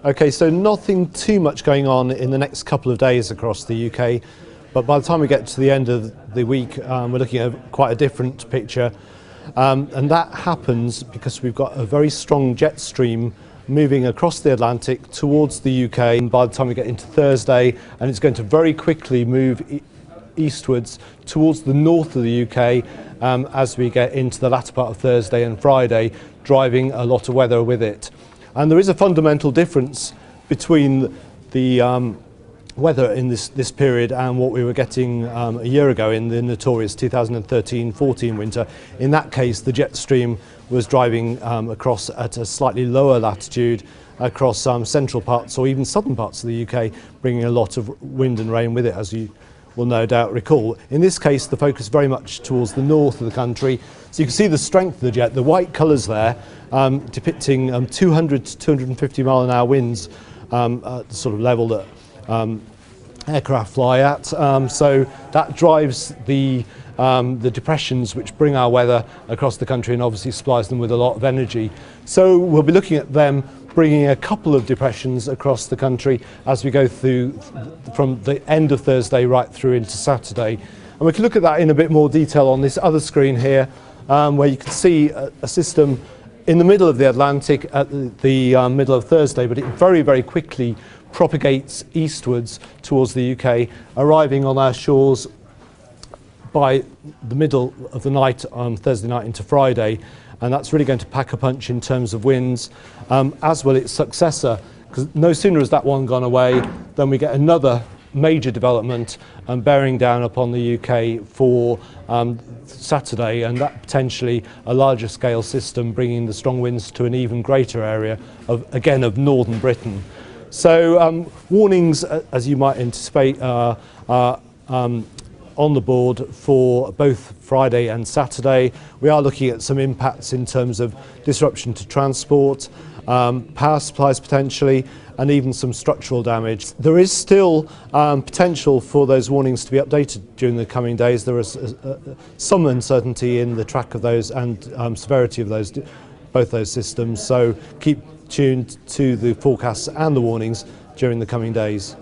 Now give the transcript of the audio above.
Okay, so nothing too much going on in the next couple of days across the UK, but by the time we get to the end of the week, we're looking at quite a different picture. And that happens because we've got a very strong jet stream moving across the Atlantic towards the UK. And by the time we get into Thursday, and it's going to very quickly move eastwards towards the north of the UK as we get into the latter part of Thursday and Friday, driving a lot of weather with it. And there is a fundamental difference between the weather in this period and what we were getting a year ago in the notorious 2013-14 winter. In that case, the jet stream was driving across at a slightly lower latitude across central parts or even southern parts of the UK, bringing a lot of wind and rain with it, as you will no doubt recall. In this case, the focus very much towards the north of the country. So you can see the strength of the jet, the white colours there, depicting 200 to 250 mile an hour winds at the sort of level that aircraft fly at. So that drives the depressions which bring our weather across the country and obviously supplies them with a lot of energy. So we'll be looking at them bringing a couple of depressions across the country as we go through from the end of Thursday right through into Saturday. And we can look at that in a bit more detail on this other screen here, where you can see a system in the middle of the Atlantic at the middle of Thursday, but it very, very quickly propagates eastwards towards the UK, arriving on our shores by the middle of the night on Thursday night into Friday. And that's really going to pack a punch in terms of winds, as will its successor, because no sooner has that one gone away than we get another major development bearing down upon the UK for Saturday, and that potentially a larger scale system bringing the strong winds to an even greater area of northern Britain. So warnings, as you might anticipate, are on the board for both Friday and Saturday. We are looking at some impacts in terms of disruption to transport, power supplies potentially, and even some structural damage. There is still potential for those warnings to be updated during the coming days. There is some uncertainty in the track of those and severity of both those systems, so keep tuned to the forecasts and the warnings during the coming days.